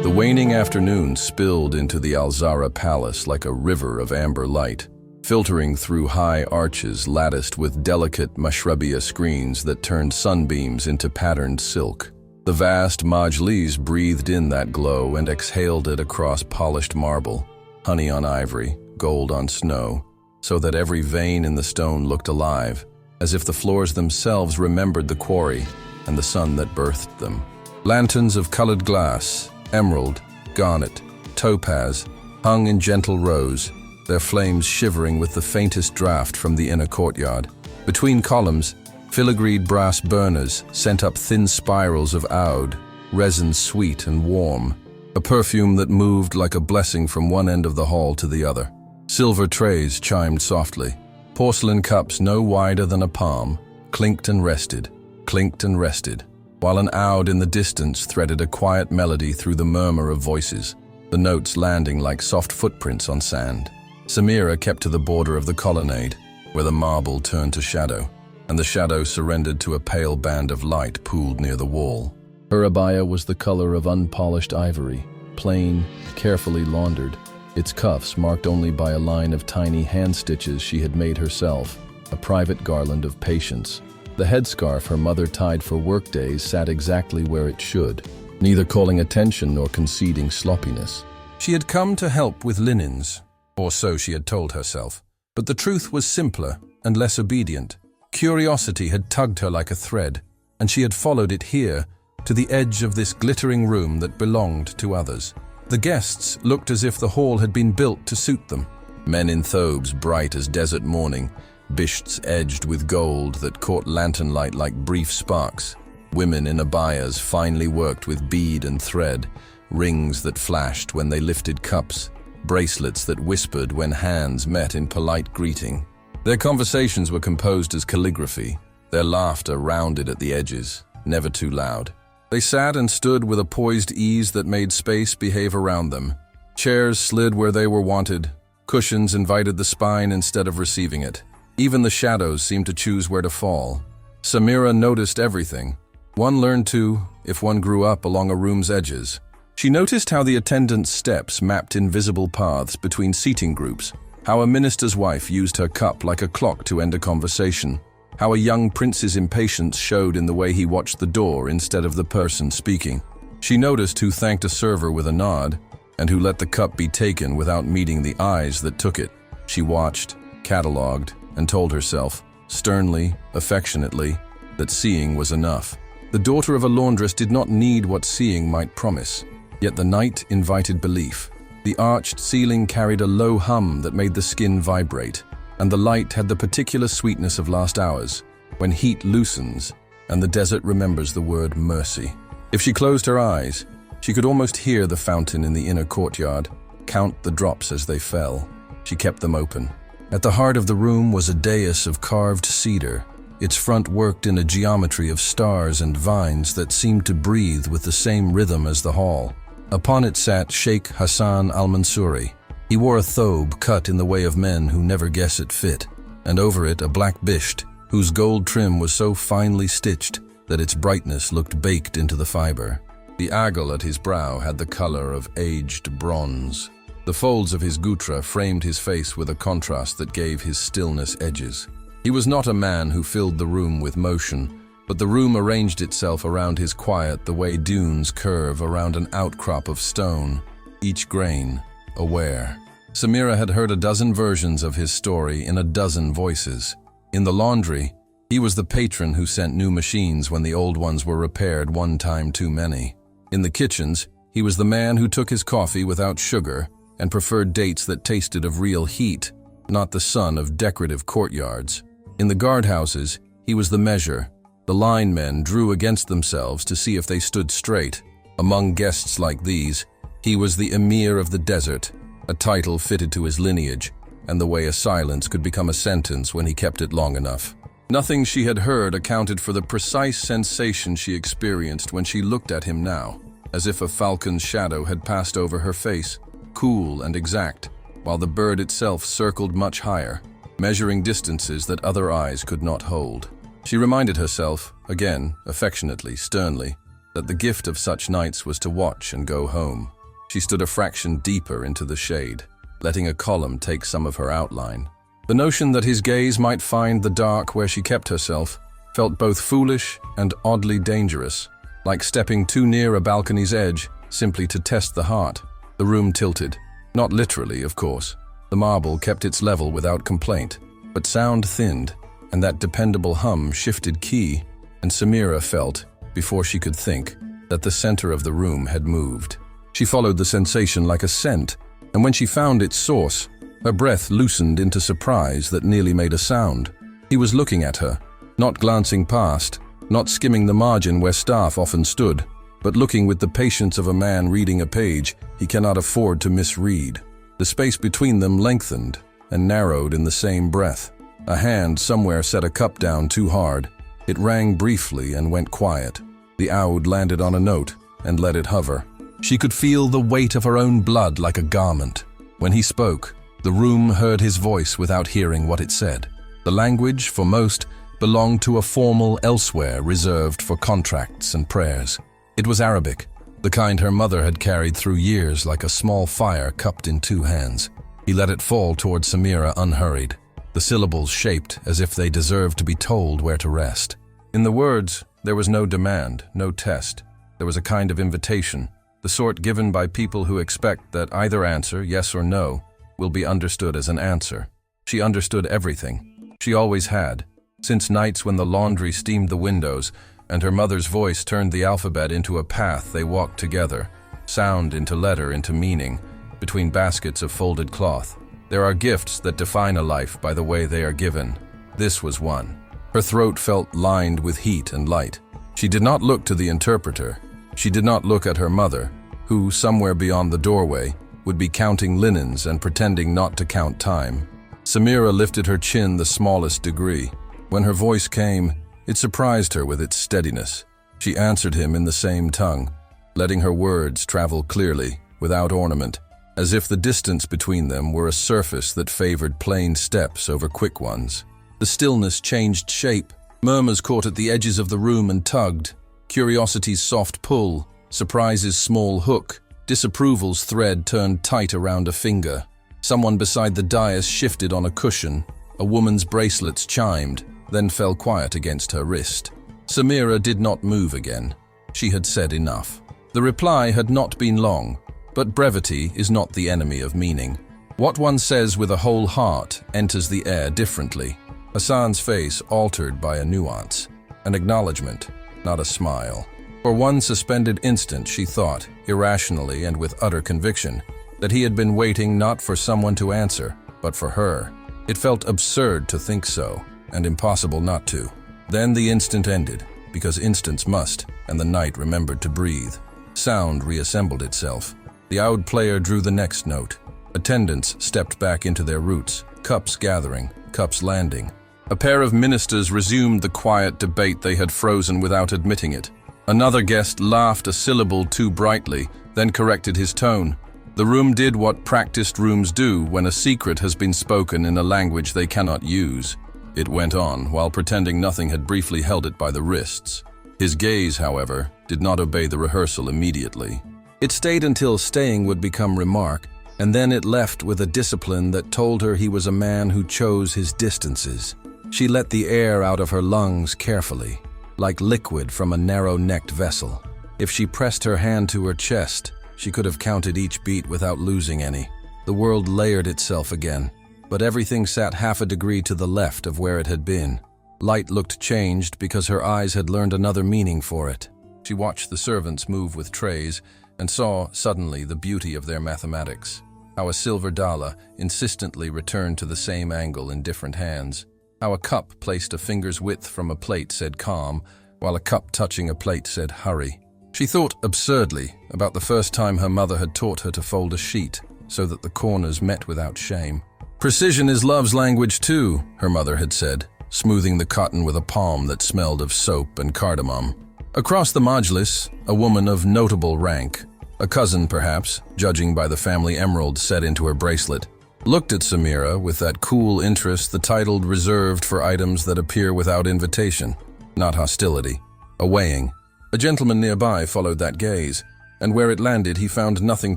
The waning afternoon spilled into the Zahra Palace like a river of amber light, filtering through high arches latticed with delicate mashrabia screens that turned sunbeams into patterned silk. The vast majlis breathed in that glow and exhaled it across polished marble, honey on ivory, gold on snow, so that every vein in the stone looked alive, as if the floors themselves remembered the quarry and the sun that birthed them. Lanterns of colored glass, emerald, garnet, topaz, hung in gentle rows, their flames shivering with the faintest draft from the inner courtyard. Between columns, filigreed brass burners sent up thin spirals of oud, resin sweet and warm, a perfume that moved like a blessing from one end of the hall to the other. Silver trays chimed softly. Porcelain cups no wider than a palm clinked and rested, while an oud in the distance threaded a quiet melody through the murmur of voices, the notes landing like soft footprints on sand. Samira kept to the border of the colonnade, where the marble turned to shadow, and the shadow surrendered to a pale band of light pooled near the wall. Her abaya was the color of unpolished ivory, plain, carefully laundered, its cuffs marked only by a line of tiny hand stitches she had made herself, a private garland of patience. The headscarf her mother tied for workdays sat exactly where it should, neither calling attention nor conceding sloppiness. She had come to help with linens, or so she had told herself, but the truth was simpler and less obedient. Curiosity had tugged her like a thread, and she had followed it here, to the edge of this glittering room that belonged to others. The guests looked as if the hall had been built to suit them. Men in thobes bright as desert morning, bishts edged with gold that caught lantern light like brief sparks. Women in abayas finely worked with bead and thread, rings that flashed when they lifted cups, bracelets that whispered when hands met in polite greeting. Their conversations were composed as calligraphy, their laughter rounded at the edges, never too loud. They sat and stood with a poised ease that made space behave around them. Chairs slid where they were wanted, cushions invited the spine instead of receiving it. Even the shadows seemed to choose where to fall. Samira noticed everything. One learned to, if one grew up along a room's edges. She noticed how the attendants' steps mapped invisible paths between seating groups, how a minister's wife used her cup like a clock to end a conversation, how a young prince's impatience showed in the way he watched the door instead of the person speaking. She noticed who thanked a server with a nod, and who let the cup be taken without meeting the eyes that took it. She watched, catalogued, and told herself, sternly, affectionately, that seeing was enough. The daughter of a laundress did not need what seeing might promise, yet the night invited belief. The arched ceiling carried a low hum that made the skin vibrate, and the light had the particular sweetness of last hours, when heat loosens and the desert remembers the word mercy. If she closed her eyes, she could almost hear the fountain in the inner courtyard, count the drops as they fell. She kept them open. At the heart of the room was a dais of carved cedar, its front worked in a geometry of stars and vines that seemed to breathe with the same rhythm as the hall. Upon it sat Sheikh Hassan al-Mansuri. He wore a thobe cut in the way of men who never guess it fit, and over it a black bisht, whose gold trim was so finely stitched that its brightness looked baked into the fiber. The aggle at his brow had the color of aged bronze. The folds of his gutra framed his face with a contrast that gave his stillness edges. He was not a man who filled the room with motion, but the room arranged itself around his quiet the way dunes curve around an outcrop of stone, each grain aware. Samira had heard a dozen versions of his story in a dozen voices. In the laundry, he was the patron who sent new machines when the old ones were repaired one time too many. In the kitchens, he was the man who took his coffee without sugar and preferred dates that tasted of real heat, not the sun of decorative courtyards. In the guardhouses, he was the measure. The line men drew against themselves to see if they stood straight. Among guests like these, he was the Emir of the desert, a title fitted to his lineage, and the way a silence could become a sentence when he kept it long enough. Nothing she had heard accounted for the precise sensation she experienced when she looked at him now, as if a falcon's shadow had passed over her face, cool and exact, while the bird itself circled much higher, measuring distances that other eyes could not hold. She reminded herself, again, affectionately, sternly, that the gift of such nights was to watch and go home. She stood a fraction deeper into the shade, letting a column take some of her outline. The notion that his gaze might find the dark where she kept herself felt both foolish and oddly dangerous, like stepping too near a balcony's edge simply to test the heart. The room tilted. Not literally, of course. The marble kept its level without complaint, but sound thinned, and that dependable hum shifted key, and Samira felt, before she could think, that the center of the room had moved. She followed the sensation like a scent, and when she found its source, her breath loosened into surprise that nearly made a sound. He was looking at her, not glancing past, not skimming the margin where staff often stood, but looking with the patience of a man reading a page he cannot afford to misread. The space between them lengthened and narrowed in the same breath. A hand somewhere set a cup down too hard. It rang briefly and went quiet. The oud landed on a note and let it hover. She could feel the weight of her own blood like a garment. When he spoke, the room heard his voice without hearing what it said. The language, for most, belonged to a formal elsewhere reserved for contracts and prayers. It was Arabic, the kind her mother had carried through years like a small fire cupped in two hands. He let it fall toward Samira unhurried, the syllables shaped as if they deserved to be told where to rest. In the words, there was no demand, no test. There was a kind of invitation, the sort given by people who expect that either answer, yes or no, will be understood as an answer. She understood everything. She always had, since nights when the laundry steamed the windows and her mother's voice turned the alphabet into a path they walked together, sound into letter into meaning, between baskets of folded cloth. There are gifts that define a life by the way they are given. This was one. Her throat felt lined with heat and light. She did not look to the interpreter. She did not look at her mother, who, somewhere beyond the doorway, would be counting linens and pretending not to count time. Samira lifted her chin the smallest degree. When her voice came, it surprised her with its steadiness. She answered him in the same tongue, letting her words travel clearly, without ornament, as if the distance between them were a surface that favored plain steps over quick ones. The stillness changed shape. Murmurs caught at the edges of the room and tugged. Curiosity's soft pull, surprise's small hook, disapproval's thread turned tight around a finger. Someone beside the dais shifted on a cushion. A woman's bracelets chimed, then fell quiet against her wrist. Samira did not move again. She had said enough. The reply had not been long, but brevity is not the enemy of meaning. What one says with a whole heart enters the air differently. Hassan's face altered by a nuance, an acknowledgement, not a smile. For one suspended instant she thought, irrationally and with utter conviction, that he had been waiting not for someone to answer, but for her. It felt absurd to think so, and impossible not to. Then the instant ended, because instants must, and the night remembered to breathe. Sound reassembled itself. The oud player drew the next note. Attendants stepped back into their roots, cups gathering, cups landing. A pair of ministers resumed the quiet debate they had frozen without admitting it. Another guest laughed a syllable too brightly, then corrected his tone. The room did what practiced rooms do when a secret has been spoken in a language they cannot use. It went on, while pretending nothing had briefly held it by the wrists. His gaze, however, did not obey the rehearsal immediately. It stayed until staying would become remark, and then it left with a discipline that told her he was a man who chose his distances. She let the air out of her lungs carefully, like liquid from a narrow-necked vessel. If she pressed her hand to her chest, she could have counted each beat without losing any. The world layered itself again, but everything sat half a degree to the left of where it had been. Light looked changed because her eyes had learned another meaning for it. She watched the servants move with trays and saw, suddenly, the beauty of their mathematics. How a silver dala insistently returned to the same angle in different hands. How a cup placed a finger's width from a plate said calm, while a cup touching a plate said hurry. She thought absurdly about the first time her mother had taught her to fold a sheet so that the corners met without shame. "Precision is love's language too," her mother had said, smoothing the cotton with a palm that smelled of soap and cardamom. Across the majlis, a woman of notable rank, a cousin perhaps, judging by the family emerald set into her bracelet, looked at Samira with that cool interest the titled reserved for items that appear without invitation, not hostility, a weighing. A gentleman nearby followed that gaze, and where it landed he found nothing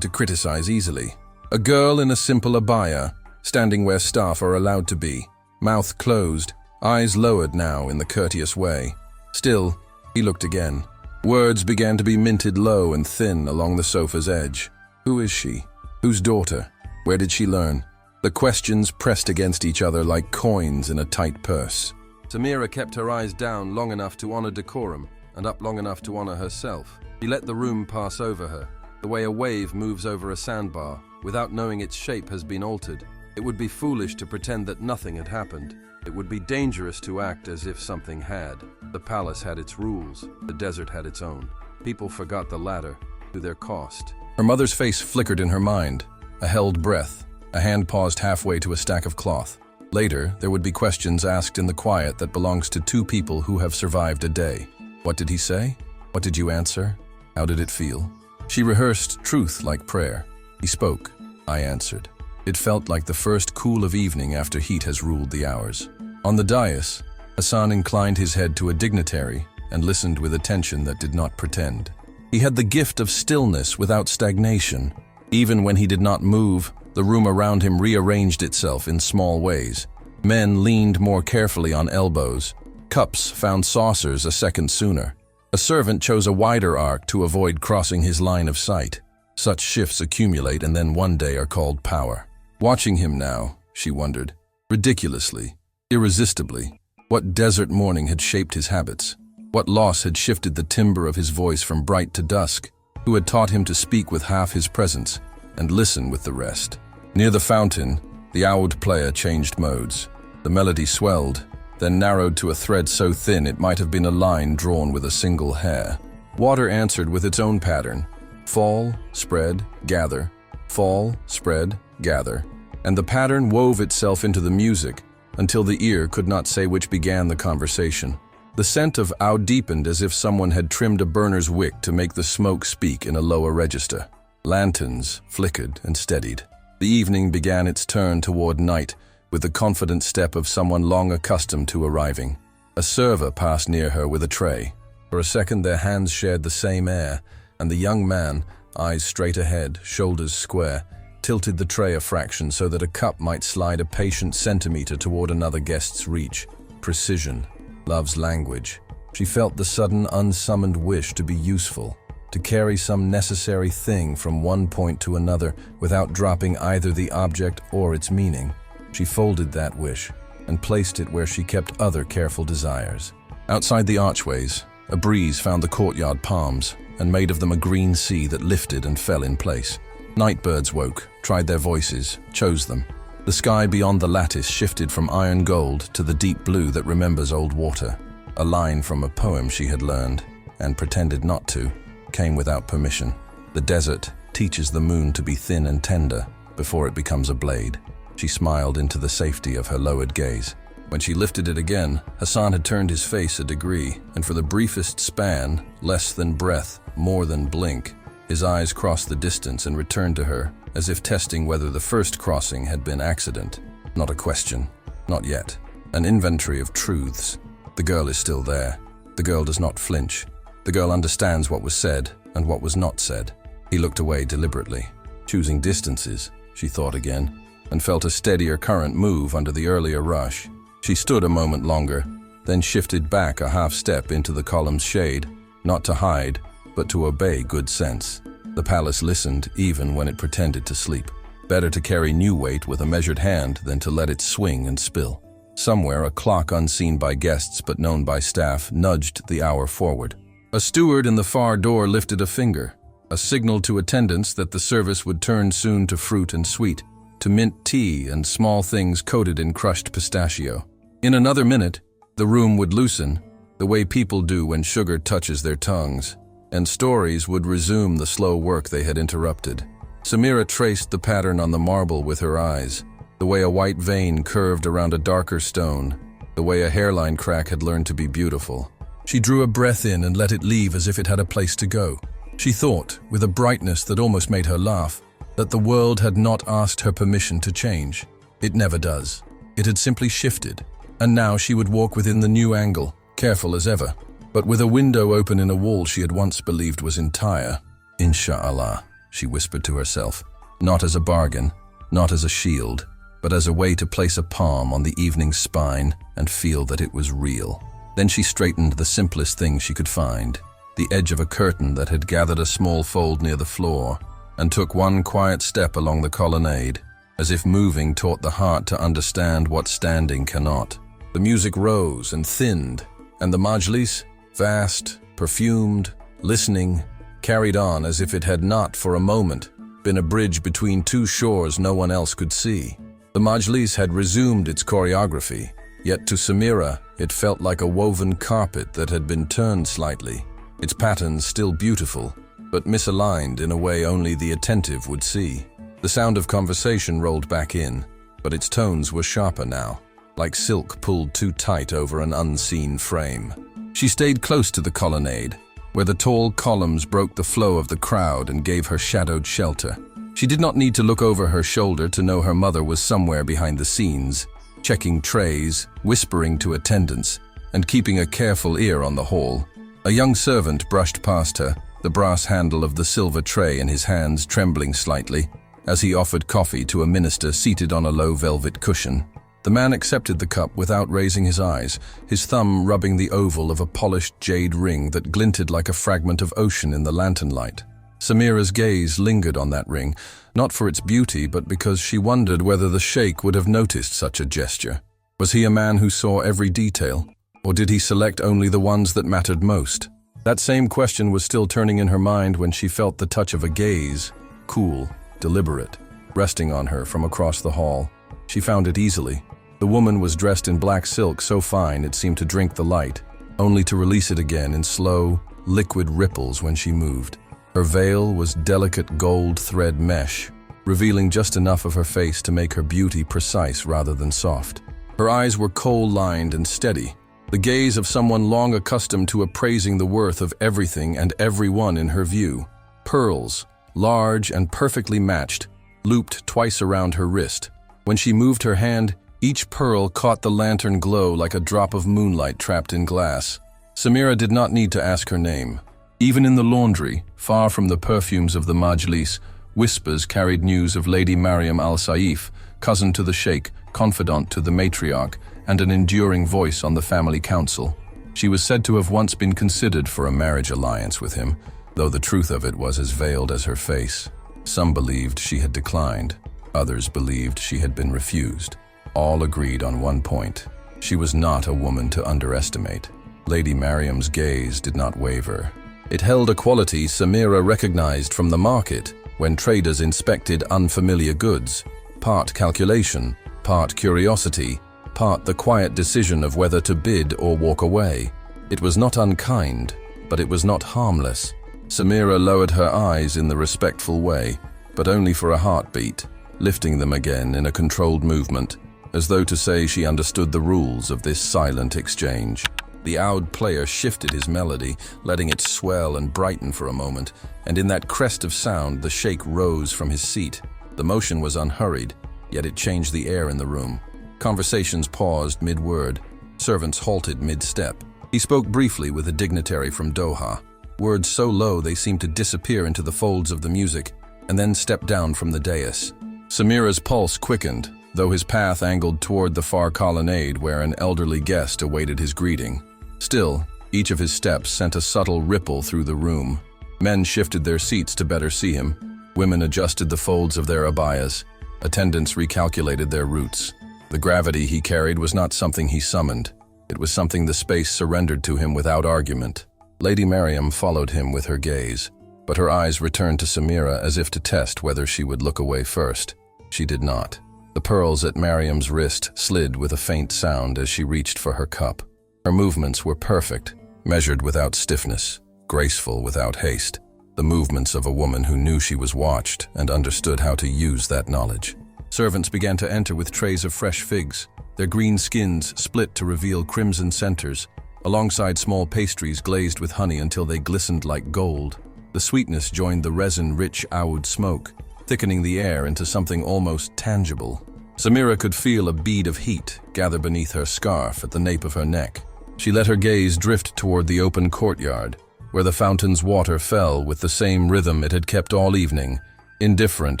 to criticize easily. A girl in a simple abaya, standing where staff are allowed to be, mouth closed, eyes lowered now in the courteous way. Still, he looked again. Words began to be minted low and thin along the sofa's edge. Who is she? Whose daughter? Where did she learn? The questions pressed against each other like coins in a tight purse. Samira kept her eyes down long enough to honor decorum, and up long enough to honor herself. She let the room pass over her, the way a wave moves over a sandbar, without knowing its shape has been altered. It would be foolish to pretend that nothing had happened. It would be dangerous to act as if something had. The palace had its rules, the desert had its own. People forgot the latter, to their cost. Her mother's face flickered in her mind, a held breath. A hand paused halfway to a stack of cloth. Later, there would be questions asked in the quiet that belongs to two people who have survived a day. What did he say? What did you answer? How did it feel? She rehearsed truth like prayer. He spoke. I answered. It felt like the first cool of evening after heat has ruled the hours. On the dais, Hassan inclined his head to a dignitary and listened with attention that did not pretend. He had the gift of stillness without stagnation. Even when he did not move, the room around him rearranged itself in small ways. Men leaned more carefully on elbows. Cups found saucers a second sooner. A servant chose a wider arc to avoid crossing his line of sight. Such shifts accumulate and then one day are called power. Watching him now, she wondered, ridiculously, irresistibly, what desert morning had shaped his habits? What loss had shifted the timbre of his voice from bright to dusk? Who had taught him to speak with half his presence and listen with the rest? Near the fountain, the oud player changed modes. The melody swelled, then narrowed to a thread so thin it might have been a line drawn with a single hair. Water answered with its own pattern. Fall, spread, gather. Fall, spread, gather. And the pattern wove itself into the music until the ear could not say which began the conversation. The scent of oud deepened as if someone had trimmed a burner's wick to make the smoke speak in a lower register. Lanterns flickered and steadied. The evening began its turn toward night with the confident step of someone long accustomed to arriving. A server passed near her with a tray. For a second their hands shared the same air, and the young man, eyes straight ahead, shoulders square, tilted the tray a fraction so that a cup might slide a patient centimeter toward another guest's reach. Precision, love's language. She felt the sudden unsummoned wish to be useful, to carry some necessary thing from one point to another without dropping either the object or its meaning. She folded that wish and placed it where she kept other careful desires. Outside the archways, a breeze found the courtyard palms and made of them a green sea that lifted and fell in place. Nightbirds woke, tried their voices, chose them. The sky beyond the lattice shifted from iron gold to the deep blue that remembers old water. A line from a poem she had learned, and pretended not to, came without permission. The desert teaches the moon to be thin and tender before it becomes a blade. She smiled into the safety of her lowered gaze. When she lifted it again, Hassan had turned his face a degree, and for the briefest span, less than breath, more than blink, his eyes crossed the distance and returned to her, as if testing whether the first crossing had been accident. Not a question. Not yet. An inventory of truths. The girl is still there. The girl does not flinch. The girl understands what was said and what was not said. He looked away deliberately. Choosing distances, she thought again, and felt a steadier current move under the earlier rush. She stood a moment longer, then shifted back a half step into the column's shade, not to hide, but to obey good sense. The palace listened even when it pretended to sleep. Better to carry new weight with a measured hand than to let it swing and spill. Somewhere, a clock unseen by guests but known by staff nudged the hour forward. A steward in the far door lifted a finger, a signal to attendants that the service would turn soon to fruit and sweet, to mint tea and small things coated in crushed pistachio. In another minute, the room would loosen, the way people do when sugar touches their tongues, and stories would resume the slow work they had interrupted. Samira traced the pattern on the marble with her eyes, the way a white vein curved around a darker stone, the way a hairline crack had learned to be beautiful. She drew a breath in and let it leave as if it had a place to go. She thought, with a brightness that almost made her laugh, that the world had not asked her permission to change. It never does. It had simply shifted, and now she would walk within the new angle, careful as ever. but with a window open in a wall she had once believed was entire. Inshallah, she whispered to herself, not as a bargain, not as a shield, but as a way to place a palm on the evening's spine and feel that it was real. Then she straightened the simplest thing she could find, the edge of a curtain that had gathered a small fold near the floor, and took one quiet step along the colonnade, as if moving taught the heart to understand what standing cannot. The music rose and thinned, and the majlis, vast, perfumed, listening, carried on as if it had not, for a moment, been a bridge between two shores no one else could see. The majlis had resumed its choreography, yet to Samira it felt like a woven carpet that had been turned slightly, its patterns still beautiful, but misaligned in a way only the attentive would see. The sound of conversation rolled back in, but its tones were sharper now, like silk pulled too tight over an unseen frame. She stayed close to the colonnade, where the tall columns broke the flow of the crowd and gave her shadowed shelter. She did not need to look over her shoulder to know her mother was somewhere behind the scenes, checking trays, whispering to attendants, and keeping a careful ear on the hall. A young servant brushed past her, the brass handle of the silver tray in his hands trembling slightly, as he offered coffee to a minister seated on a low velvet cushion. The man accepted the cup without raising his eyes, his thumb rubbing the oval of a polished jade ring that glinted like a fragment of ocean in the lantern light. Samira's gaze lingered on that ring, not for its beauty, but because she wondered whether the Sheikh would have noticed such a gesture. Was he a man who saw every detail, or did he select only the ones that mattered most? That same question was still turning in her mind when she felt the touch of a gaze, cool, deliberate, resting on her from across the hall. She found it easily. The woman was dressed in black silk so fine it seemed to drink the light, only to release it again in slow, liquid ripples when she moved. Her veil was delicate gold thread mesh, revealing just enough of her face to make her beauty precise rather than soft. Her eyes were kohl-lined and steady, the gaze of someone long accustomed to appraising the worth of everything and everyone in her view. Pearls, large and perfectly matched, looped twice around her wrist. When she moved her hand, each pearl caught the lantern glow like a drop of moonlight trapped in glass. Samira did not need to ask her name. Even in the laundry, far from the perfumes of the majlis, whispers carried news of Lady Mariam al-Saif, cousin to the Sheikh, confidant to the matriarch, and an enduring voice on the family council. She was said to have once been considered for a marriage alliance with him, though the truth of it was as veiled as her face. Some believed she had declined, others believed she had been refused. All agreed on one point: she was not a woman to underestimate. Lady Mariam's gaze did not waver. It held a quality Samira recognized from the market when traders inspected unfamiliar goods, part calculation, part curiosity, part the quiet decision of whether to bid or walk away. It was not unkind, but it was not harmless. Samira lowered her eyes in the respectful way, but only for a heartbeat, lifting them again in a controlled movement, as though to say she understood the rules of this silent exchange. The oud player shifted his melody, letting it swell and brighten for a moment, and in that crest of sound the Sheikh rose from his seat. The motion was unhurried, yet it changed the air in the room. Conversations paused mid-word. Servants halted mid-step. He spoke briefly with a dignitary from Doha, words so low they seemed to disappear into the folds of the music, and then stepped down from the dais. Samira's pulse quickened, though his path angled toward the far colonnade where an elderly guest awaited his greeting. Still, each of his steps sent a subtle ripple through the room. Men shifted their seats to better see him. Women adjusted the folds of their abayas. Attendants recalculated their routes. The gravity he carried was not something he summoned. It was something the space surrendered to him without argument. Lady Mariam followed him with her gaze, but her eyes returned to Samira as if to test whether she would look away first. She did not. The pearls at Mariam's wrist slid with a faint sound as she reached for her cup. Her movements were perfect, measured without stiffness, graceful without haste, the movements of a woman who knew she was watched and understood how to use that knowledge. Servants began to enter with trays of fresh figs, their green skins split to reveal crimson centers, alongside small pastries glazed with honey until they glistened like gold. The sweetness joined the resin-rich oud smoke, thickening the air into something almost tangible. Samira could feel a bead of heat gather beneath her scarf at the nape of her neck. She let her gaze drift toward the open courtyard, where the fountain's water fell with the same rhythm it had kept all evening, indifferent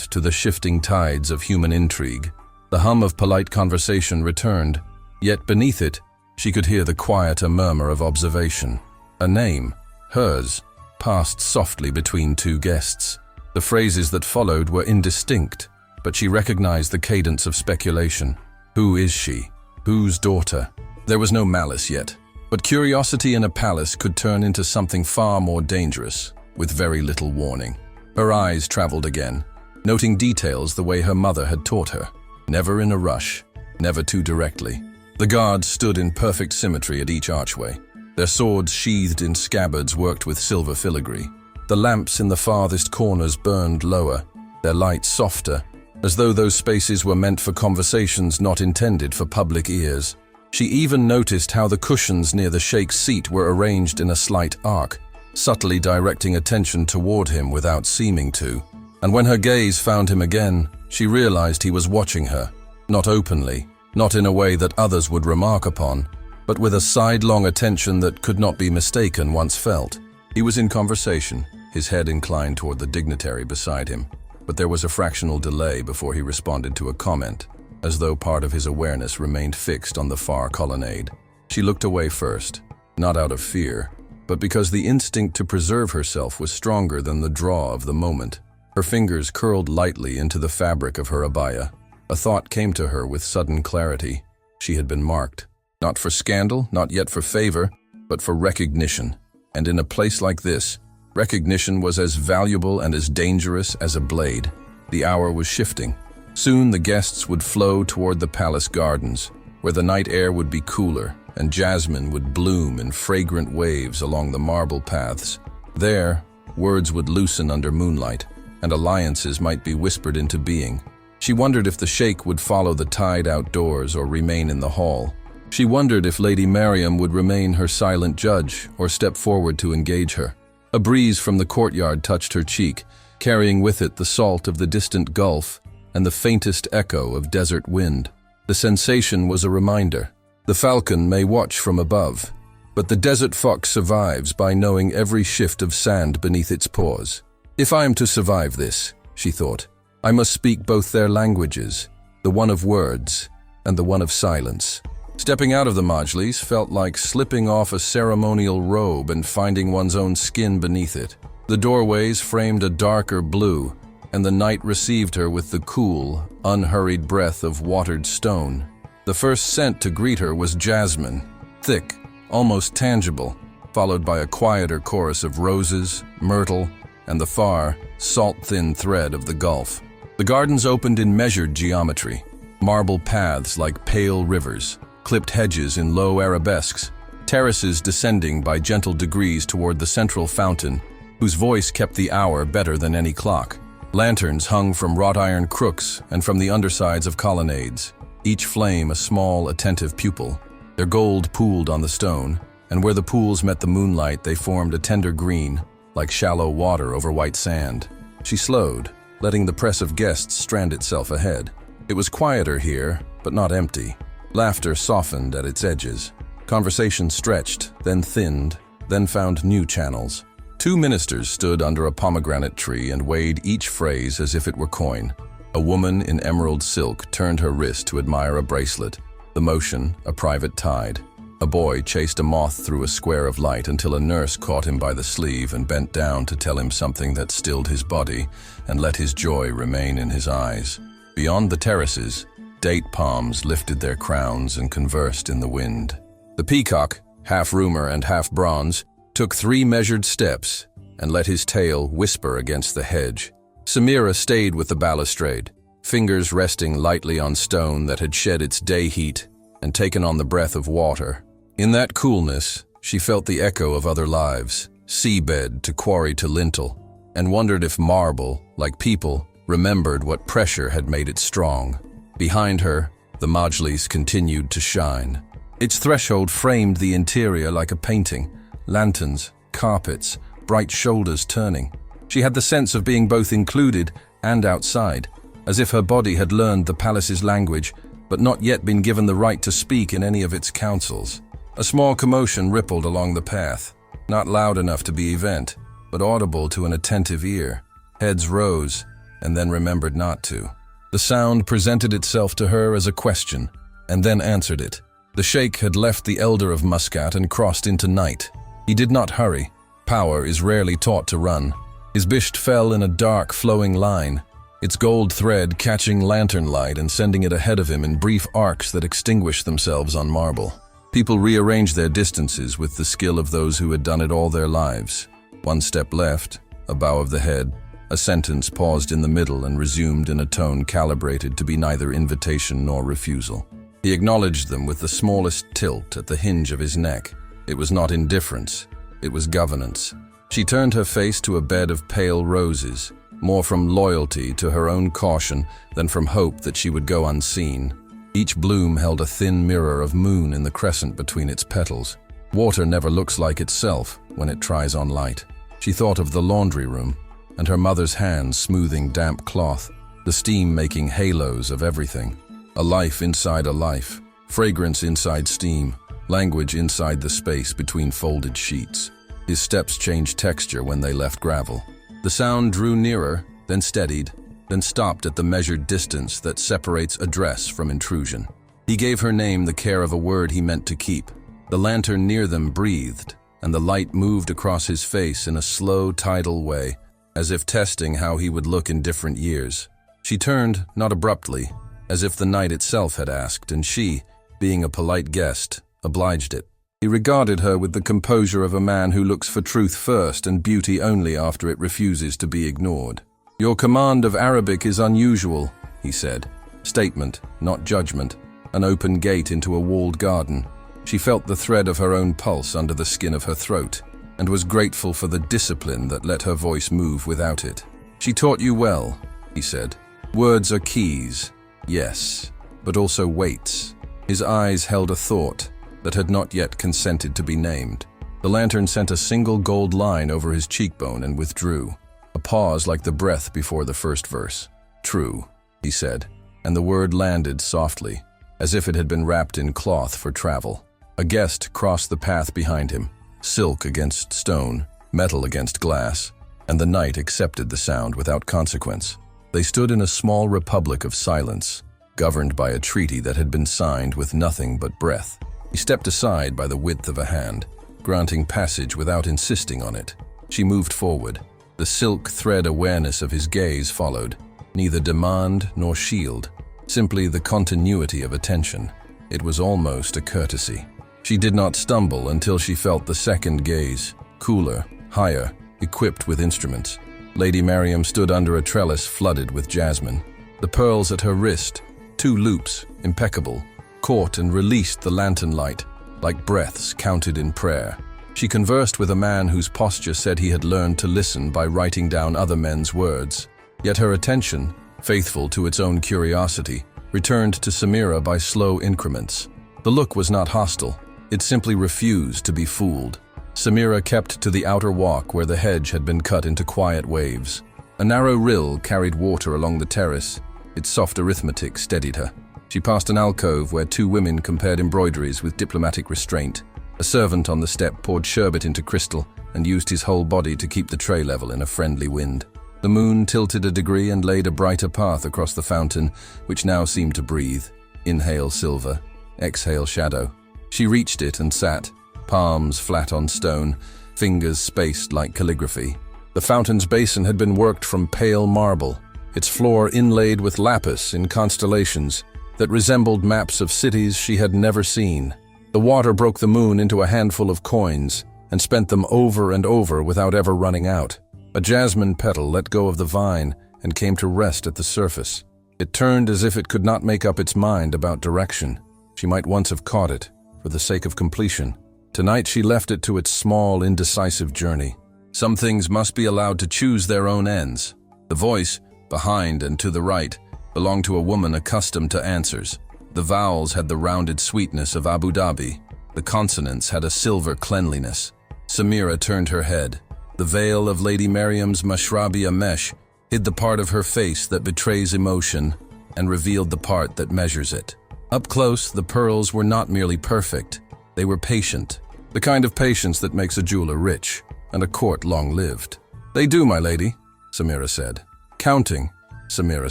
to the shifting tides of human intrigue. The hum of polite conversation returned, yet beneath it, she could hear the quieter murmur of observation. A name, hers, passed softly between two guests. The phrases that followed were indistinct, but she recognized the cadence of speculation. Who is she? Whose daughter? There was no malice yet, but curiosity in a palace could turn into something far more dangerous, with very little warning. Her eyes traveled again, noting details the way her mother had taught her. Never in a rush, never too directly. The guards stood in perfect symmetry at each archway. Their swords sheathed in scabbards worked with silver filigree. The lamps in the farthest corners burned lower, their lights softer, as though those spaces were meant for conversations not intended for public ears. She even noticed how the cushions near the Sheikh's seat were arranged in a slight arc, subtly directing attention toward him without seeming to. And when her gaze found him again, she realized he was watching her, not openly, not in a way that others would remark upon, but with a sidelong attention that could not be mistaken once felt. He was in conversation, his head inclined toward the dignitary beside him, but there was a fractional delay before he responded to a comment, as though part of his awareness remained fixed on the far colonnade. She looked away first, not out of fear, but because the instinct to preserve herself was stronger than the draw of the moment. Her fingers curled lightly into the fabric of her abaya. A thought came to her with sudden clarity. She had been marked, not for scandal, not yet for favor, but for recognition. And in a place like this, recognition was as valuable and as dangerous as a blade. The hour was shifting. Soon the guests would flow toward the palace gardens, where the night air would be cooler and jasmine would bloom in fragrant waves along the marble paths. There, words would loosen under moonlight, and alliances might be whispered into being. She wondered if the Sheikh would follow the tide outdoors or remain in the hall. She wondered if Lady Mariam would remain her silent judge or step forward to engage her. A breeze from the courtyard touched her cheek, carrying with it the salt of the distant gulf and the faintest echo of desert wind. The sensation was a reminder. The falcon may watch from above, but the desert fox survives by knowing every shift of sand beneath its paws. If I am to survive this, she thought, I must speak both their languages, the one of words and the one of silence. Stepping out of the majlis felt like slipping off a ceremonial robe and finding one's own skin beneath it. The doorways framed a darker blue, and the night received her with the cool, unhurried breath of watered stone. The first scent to greet her was jasmine, thick, almost tangible, followed by a quieter chorus of roses, myrtle, and the far, salt-thin thread of the Gulf. The gardens opened in measured geometry, marble paths like pale rivers, clipped hedges in low arabesques, terraces descending by gentle degrees toward the central fountain, whose voice kept the hour better than any clock. Lanterns hung from wrought iron crooks and from the undersides of colonnades, each flame a small, attentive pupil. Their gold pooled on the stone, and where the pools met the moonlight they formed a tender green, like shallow water over white sand. She slowed, letting the press of guests strand itself ahead. It was quieter here, but not empty. Laughter softened at its edges. Conversation stretched, then thinned, then found new channels. Two ministers stood under a pomegranate tree and weighed each phrase as if it were coin. A woman in emerald silk turned her wrist to admire a bracelet, the motion a private tide. A boy chased a moth through a square of light until a nurse caught him by the sleeve and bent down to tell him something that stilled his body and let his joy remain in his eyes. Beyond the terraces, date palms lifted their crowns and conversed in the wind. The peacock, half rumor and half bronze, took 3 measured steps and let his tail whisper against the hedge. Samira stayed with the balustrade, fingers resting lightly on stone that had shed its day heat and taken on the breath of water. In that coolness, she felt the echo of other lives, seabed to quarry to lintel, and wondered if marble, like people, remembered what pressure had made it strong. Behind her, the majlis continued to shine. Its threshold framed the interior like a painting, lanterns, carpets, bright shoulders turning. She had the sense of being both included and outside, as if her body had learned the palace's language, but not yet been given the right to speak in any of its councils. A small commotion rippled along the path, not loud enough to be event, but audible to an attentive ear. Heads rose, and then remembered not to. The sound presented itself to her as a question, and then answered it. The Sheikh had left the Elder of Muscat and crossed into night. He did not hurry. Power is rarely taught to run. His bisht fell in a dark, flowing line, its gold thread catching lantern light and sending it ahead of him in brief arcs that extinguished themselves on marble. People rearranged their distances with the skill of those who had done it all their lives. One step left, a bow of the head, a sentence paused in the middle and resumed in a tone calibrated to be neither invitation nor refusal. He acknowledged them with the smallest tilt at the hinge of his neck. It was not indifference, it was governance. She turned her face to a bed of pale roses, more from loyalty to her own caution than from hope that she would go unseen. Each bloom held a thin mirror of moon in the crescent between its petals. Water never looks like itself when it tries on light. She thought of the laundry room, and her mother's hands smoothing damp cloth, the steam making halos of everything. A life inside a life, fragrance inside steam, language inside the space between folded sheets. His steps changed texture when they left gravel. The sound drew nearer, then steadied, then stopped at the measured distance that separates address from intrusion. He gave her name the care of a word he meant to keep. The lantern near them breathed, and the light moved across his face in a slow, tidal way, as if testing how he would look in different years. She turned, not abruptly, as if the night itself had asked, and she, being a polite guest, obliged it. He regarded her with the composure of a man who looks for truth first and beauty only after it refuses to be ignored. "Your command of Arabic is unusual," he said. Statement, not judgment, an open gate into a walled garden. She felt the thread of her own pulse under the skin of her throat, and was grateful for the discipline that let her voice move without it. "She taught you well," he said. "Words are keys, yes, but also weights." His eyes held a thought that had not yet consented to be named. The lantern sent a single gold line over his cheekbone and withdrew. A pause like the breath before the first verse. "True," he said, and the word landed softly, as if it had been wrapped in cloth for travel. A guest crossed the path behind him, silk against stone, metal against glass, and the night accepted the sound without consequence. They stood in a small republic of silence, governed by a treaty that had been signed with nothing but breath. He stepped aside by the width of a hand, granting passage without insisting on it. She moved forward. The silk thread awareness of his gaze followed, neither demand nor shield, simply the continuity of attention. It was almost a courtesy. She did not stumble until she felt the second gaze, cooler, higher, equipped with instruments. Lady Mariam stood under a trellis flooded with jasmine. The pearls at her wrist, 2 loops, impeccable, caught and released the lantern light, like breaths counted in prayer. She conversed with a man whose posture said he had learned to listen by writing down other men's words. Yet her attention, faithful to its own curiosity, returned to Samira by slow increments. The look was not hostile. It simply refused to be fooled. Samira kept to the outer walk where the hedge had been cut into quiet waves. A narrow rill carried water along the terrace. Its soft arithmetic steadied her. She passed an alcove where 2 women compared embroideries with diplomatic restraint. A servant on the step poured sherbet into crystal and used his whole body to keep the tray level in a friendly wind. The moon tilted a degree and laid a brighter path across the fountain, which now seemed to breathe. Inhale silver, exhale shadow. She reached it and sat, palms flat on stone, fingers spaced like calligraphy. The fountain's basin had been worked from pale marble, its floor inlaid with lapis in constellations that resembled maps of cities she had never seen. The water broke the moon into a handful of coins and spent them over and over without ever running out. A jasmine petal let go of the vine and came to rest at the surface. It turned as if it could not make up its mind about direction. She might once have caught it, for the sake of completion. Tonight she left it to its small, indecisive journey. Some things must be allowed to choose their own ends. The voice, behind and to the right, belonged to a woman accustomed to answers. The vowels had the rounded sweetness of Abu Dhabi. The consonants had a silver cleanliness. Samira turned her head. The veil of Lady Mariam's mashrabia mesh hid the part of her face that betrays emotion and revealed the part that measures it. Up close, the pearls were not merely perfect. They were patient, the kind of patience that makes a jeweler rich and a court long-lived. "They do, my lady," Samira said. "Counting," Samira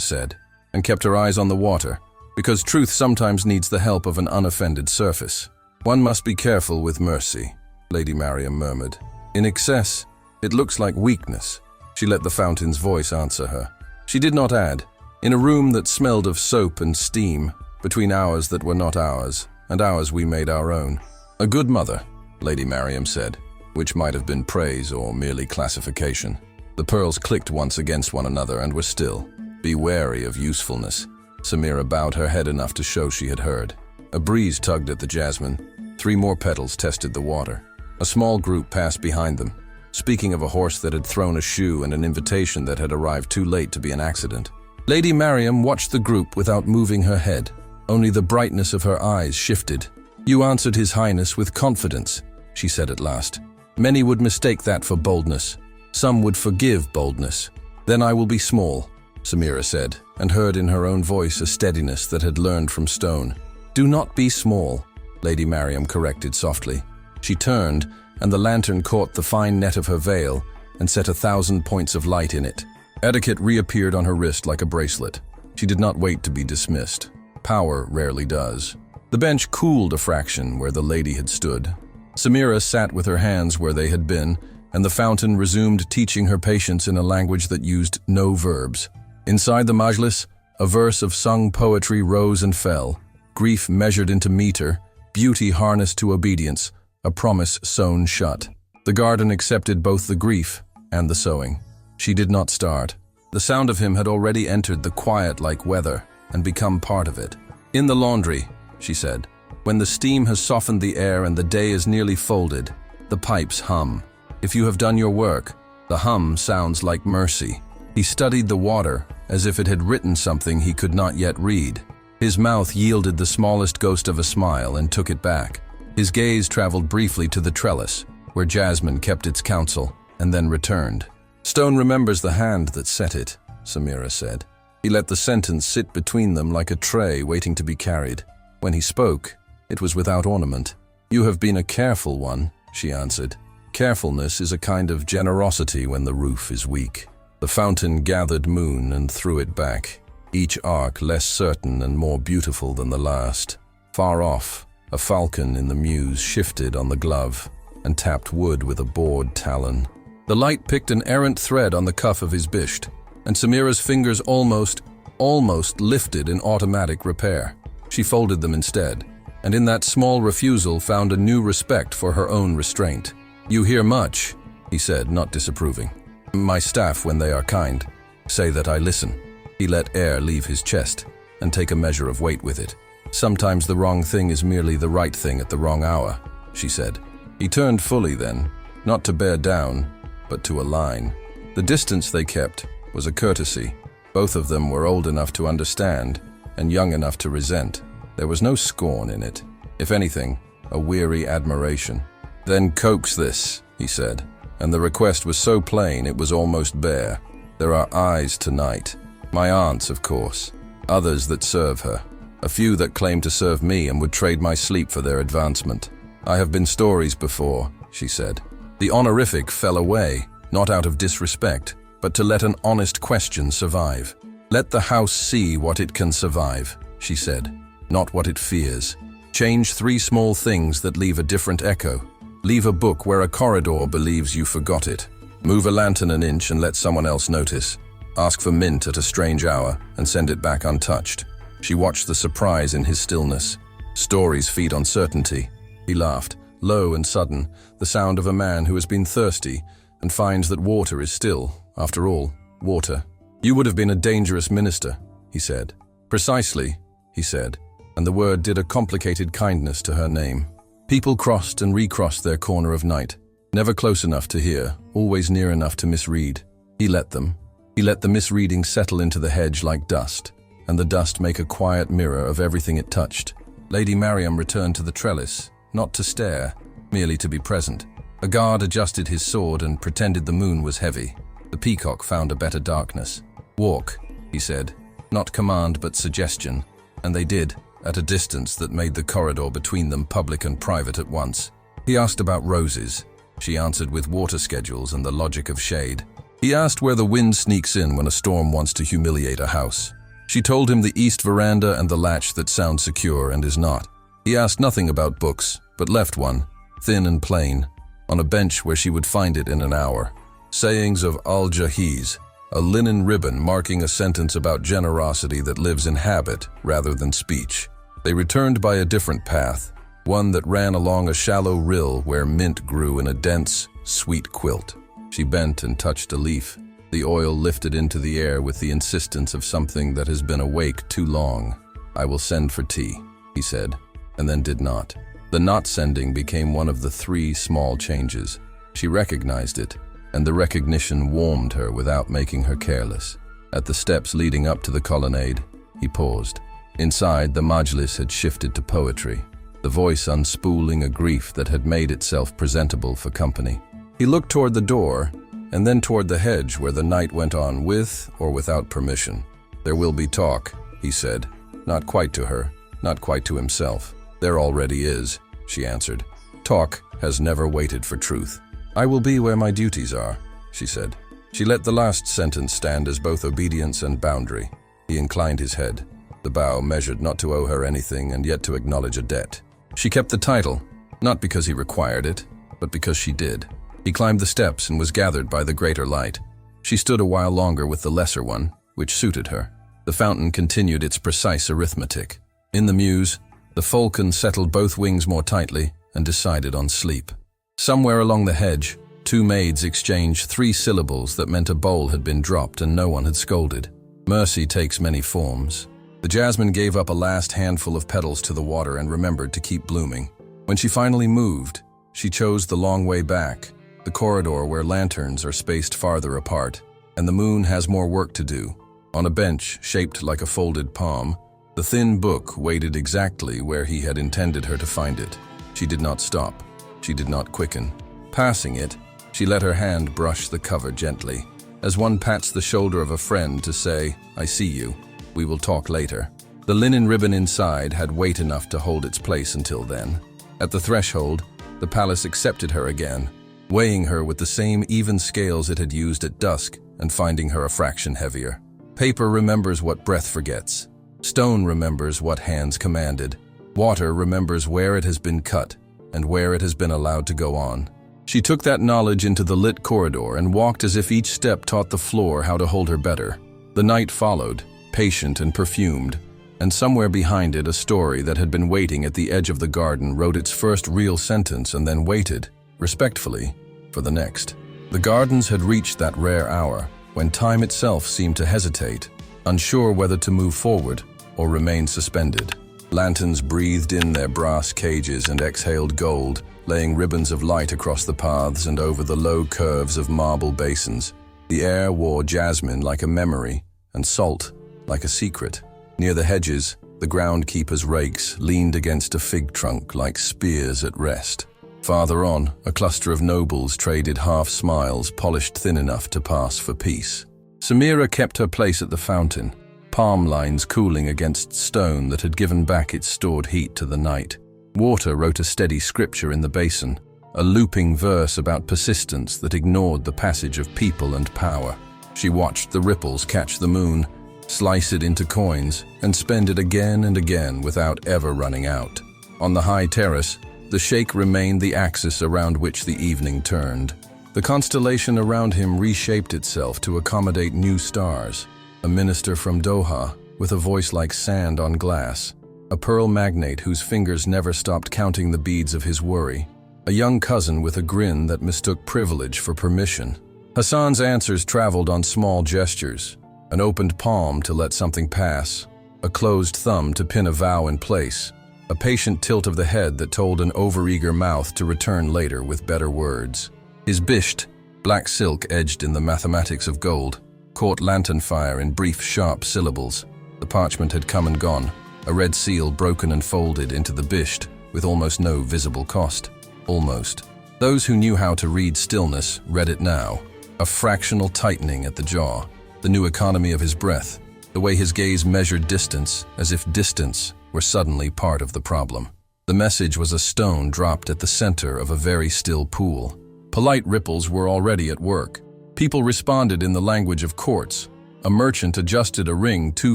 said, and kept her eyes on the water, because truth sometimes needs the help of an unoffended surface. "One must be careful with mercy," Lady Mariam murmured. "In excess, it looks like weakness." She let the fountain's voice answer her. She did not add, "In a room that smelled of soap and steam, between hours that were not ours, and hours we made our own." "A good mother," Lady Mariam said, which might have been praise or merely classification. The pearls clicked once against one another and were still. "Be wary of usefulness." Samira bowed her head enough to show she had heard. A breeze tugged at the jasmine. 3 more petals tested the water. A small group passed behind them, speaking of a horse that had thrown a shoe and an invitation that had arrived too late to be an accident. Lady Mariam watched the group without moving her head. Only the brightness of her eyes shifted. "You answered His Highness with confidence," she said at last. "Many would mistake that for boldness. Some would forgive boldness." "Then I will be small," Samira said, and heard in her own voice a steadiness that had learned from stone. "Do not be small," Lady Mariam corrected softly. She turned, and the lantern caught the fine net of her veil and set 1,000 points of light in it. Etiquette reappeared on her wrist like a bracelet. She did not wait to be dismissed. Power rarely does. The bench cooled a fraction where the lady had stood. Samira sat with her hands where they had been, and the fountain resumed teaching her patience in a language that used no verbs. Inside the majlis, a verse of sung poetry rose and fell, grief measured into meter, beauty harnessed to obedience, a promise sewn shut. The garden accepted both the grief and the sewing. She did not start. The sound of him had already entered the quiet like weather and become part of it. "In the laundry," she said, "when the steam has softened the air and the day is nearly folded, the pipes hum. If you have done your work, the hum sounds like mercy." He studied the water as if it had written something he could not yet read. His mouth yielded the smallest ghost of a smile and took it back. His gaze traveled briefly to the trellis, where jasmine kept its counsel, and then returned. "Stone remembers the hand that set it," Samira said. He let the sentence sit between them like a tray waiting to be carried. When he spoke, it was without ornament. "You have been a careful one," she answered. "Carefulness is a kind of generosity when the roof is weak." The fountain gathered moon and threw it back, each arc less certain and more beautiful than the last. Far off, a falcon in the mews shifted on the glove and tapped wood with a bored talon. The light picked an errant thread on the cuff of his bisht, and Samira's fingers almost lifted in automatic repair. She folded them instead, and in that small refusal found a new respect for her own restraint. "You hear much," he said, not disapproving. "My staff, when they are kind, say that I listen." He let air leave his chest and take a measure of weight with it. "Sometimes the wrong thing is merely the right thing at the wrong hour," she said. He turned fully then, not to bear down, but to align. The distance they kept was a courtesy. Both of them were old enough to understand and young enough to resent. There was no scorn in it. If anything, a weary admiration. "Then coax this," he said, and the request was so plain it was almost bare. "There are eyes tonight. My aunt's, of course. Others that serve her. A few that claim to serve me and would trade my sleep for their advancement. I have been stories before," she said. The honorific fell away, not out of disrespect, but to let an honest question survive. "Let the house see what it can survive," she said, "not what it fears. Change 3 small things that leave a different echo. Leave a book where a corridor believes you forgot it. Move a lantern an inch and let someone else notice. Ask for mint at a strange hour and send it back untouched." She watched the surprise in his stillness. Stories feed on certainty. He laughed, low and sudden, the sound of a man who has been thirsty and finds that water is still, after all, water. "You would have been a dangerous minister," he said. "Precisely," he said, and the word did a complicated kindness to her name. People crossed and recrossed their corner of night, never close enough to hear, always near enough to misread. He let them. He let the misreading settle into the hedge like dust, and the dust make a quiet mirror of everything it touched. Lady Mariam returned to the trellis, not to stare, merely to be present. A guard adjusted his sword and pretended the moon was heavy. The peacock found a better darkness. "Walk," he said, not command but suggestion, and they did, at a distance that made the corridor between them public and private at once. He asked about roses. She answered with water schedules and the logic of shade. He asked where the wind sneaks in when a storm wants to humiliate a house. She told him the east veranda and the latch that sounds secure and is not. He asked nothing about books, but left one, thin and plain, on a bench where she would find it in an hour. Sayings of Al-Jahiz, a linen ribbon marking a sentence about generosity that lives in habit rather than speech. They returned by a different path, one that ran along a shallow rill where mint grew in a dense, sweet quilt. She bent and touched a leaf. The oil lifted into the air with the insistence of something that has been awake too long. "I will send for tea," he said, and then did not. The not sending became one of the 3 small changes. She recognized it, and the recognition warmed her without making her careless. At the steps leading up to the colonnade, he paused. Inside, the majlis had shifted to poetry, the voice unspooling a grief that had made itself presentable for company. He looked toward the door, and then toward the hedge where the night went on with or without permission. "There will be talk," he said, not quite to her, not quite to himself. "There already is," she answered. "Talk has never waited for truth." "I will be where my duties are," she said. She let the last sentence stand as both obedience and boundary. He inclined his head. The bow measured not to owe her anything and yet to acknowledge a debt. She kept the title, not because he required it, but because she did. He climbed the steps and was gathered by the greater light. She stood a while longer with the lesser one, which suited her. The fountain continued its precise arithmetic. In the mews, the falcon settled both wings more tightly and decided on sleep. Somewhere along the hedge, 2 maids exchanged 3 syllables that meant a bowl had been dropped and no one had scolded. Mercy takes many forms. The jasmine gave up a last handful of petals to the water and remembered to keep blooming. When she finally moved, she chose the long way back, the corridor where lanterns are spaced farther apart, and the moon has more work to do. On a bench shaped like a folded palm, the thin book waited exactly where he had intended her to find it. She did not stop. She did not quicken. Passing it, she let her hand brush the cover gently, as one pats the shoulder of a friend to say, "I see you. We will talk later." The linen ribbon inside had weight enough to hold its place until then. At the threshold, the palace accepted her again, weighing her with the same even scales it had used at dusk and finding her a fraction heavier. Paper remembers what breath forgets. Stone remembers what hands commanded. Water remembers where it has been cut and where it has been allowed to go on. She took that knowledge into the lit corridor and walked as if each step taught the floor how to hold her better. The night followed, patient and perfumed, and somewhere behind it a story that had been waiting at the edge of the garden wrote its first real sentence and then waited, respectfully, for the next. The gardens had reached that rare hour when time itself seemed to hesitate, unsure whether to move forward or remain suspended. Lanterns breathed in their brass cages and exhaled gold, laying ribbons of light across the paths and over the low curves of marble basins. The air wore jasmine like a memory and salt like a secret. Near the hedges, the groundkeeper's rakes leaned against a fig trunk like spears at rest. Farther on, a cluster of nobles traded half smiles polished thin enough to pass for peace. Samira kept her place at the fountain, palm lines cooling against stone that had given back its stored heat to the night. Water wrote a steady scripture in the basin, a looping verse about persistence that ignored the passage of people and power. She watched the ripples catch the moon, slice it into coins, and spend it again and again without ever running out. On the high terrace, the Sheikh remained the axis around which the evening turned. The constellation around him reshaped itself to accommodate new stars. A minister from Doha, with a voice like sand on glass. A pearl magnate whose fingers never stopped counting the beads of his worry. A young cousin with a grin that mistook privilege for permission. Hassan's answers traveled on small gestures. An opened palm to let something pass. A closed thumb to pin a vow in place. A patient tilt of the head that told an overeager mouth to return later with better words. His bisht, black silk edged in the mathematics of gold, caught lantern fire in brief, sharp syllables. The parchment had come and gone, a red seal broken and folded into the bisht with almost no visible cost. Almost. Those who knew how to read stillness read it now, a fractional tightening at the jaw, the new economy of his breath, the way his gaze measured distance, as if distance were suddenly part of the problem. The message was a stone dropped at the center of a very still pool. Polite ripples were already at work. People responded in the language of courts. A merchant adjusted a ring 2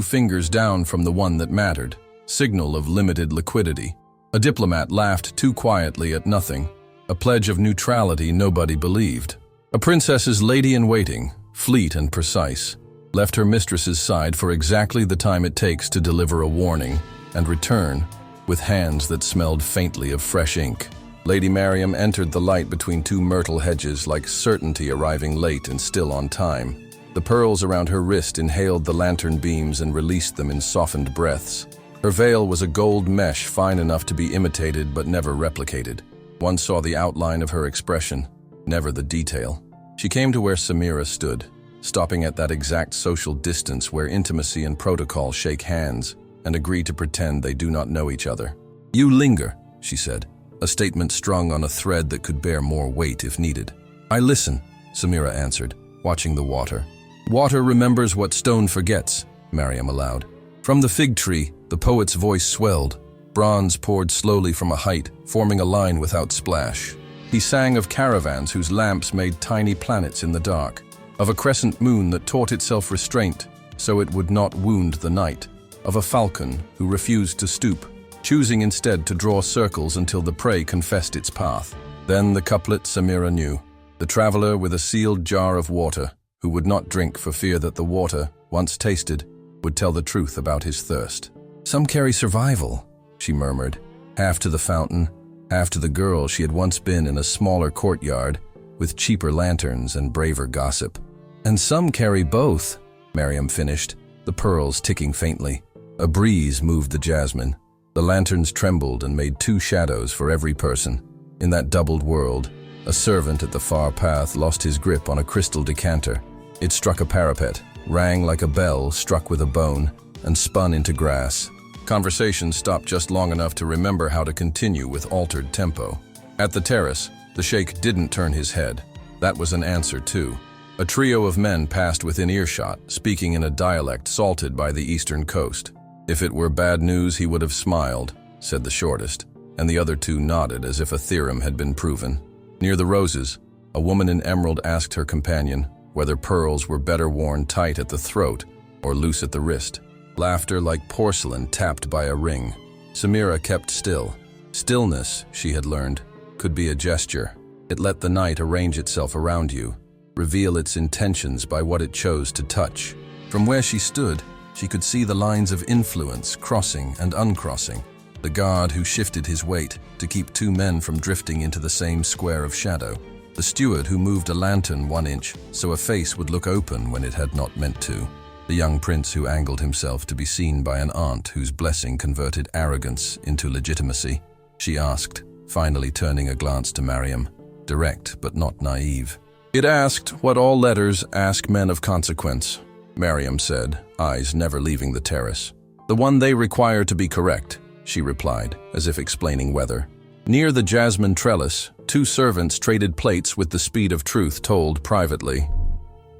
fingers down from the one that mattered, signal of limited liquidity. A diplomat laughed too quietly at nothing, a pledge of neutrality nobody believed. A princess's lady-in-waiting, fleet and precise, left her mistress's side for exactly the time it takes to deliver a warning and return with hands that smelled faintly of fresh ink. Lady Mariam entered the light between 2 myrtle hedges like certainty arriving late and still on time. The pearls around her wrist inhaled the lantern beams and released them in softened breaths. Her veil was a gold mesh fine enough to be imitated but never replicated. One saw the outline of her expression, never the detail. She came to where Samira stood, stopping at that exact social distance where intimacy and protocol shake hands and agree to pretend they do not know each other. "You linger," she said, a statement strung on a thread that could bear more weight if needed. "I listen," Samira answered, watching the water. "Water remembers what stone forgets," Mariam allowed. From the fig tree, the poet's voice swelled. Bronze poured slowly from a height, forming a line without splash. He sang of caravans whose lamps made tiny planets in the dark, of a crescent moon that taught itself restraint so it would not wound the night, of a falcon who refused to stoop, choosing instead to draw circles until the prey confessed its path. Then the couplet Samira knew, the traveler with a sealed jar of water, who would not drink for fear that the water, once tasted, would tell the truth about his thirst. "Some carry survival," she murmured, half to the fountain, half to the girl she had once been in a smaller courtyard with cheaper lanterns and braver gossip. "And some carry both," Mariam finished, the pearls ticking faintly. A breeze moved the jasmine. The lanterns trembled and made 2 shadows for every person. In that doubled world, a servant at the far path lost his grip on a crystal decanter. It struck a parapet, rang like a bell struck with a bone, and spun into grass. Conversation stopped just long enough to remember how to continue with altered tempo. At the terrace, the Sheikh didn't turn his head. That was an answer too. A trio of men passed within earshot, speaking in a dialect salted by the eastern coast. "If it were bad news, he would have smiled," said the shortest, and the other 2 nodded as if a theorem had been proven. Near the roses, a woman in emerald asked her companion whether pearls were better worn tight at the throat or loose at the wrist. Laughter like porcelain tapped by a ring. Samira kept still. Stillness, she had learned, could be a gesture. It let the night arrange itself around you, reveal its intentions by what it chose to touch. From where she stood, she could see the lines of influence crossing and uncrossing. The guard who shifted his weight to keep 2 men from drifting into the same square of shadow. The steward who moved a lantern 1 inch so a face would look open when it had not meant to. The young prince who angled himself to be seen by an aunt whose blessing converted arrogance into legitimacy. She asked, finally turning a glance to Mariam, direct but not naive. "It asked what all letters ask men of consequence," Mariam said, eyes never leaving the terrace. "The one they require to be correct," she replied, as if explaining weather. Near the jasmine trellis, 2 servants traded plates with the speed of truth told privately.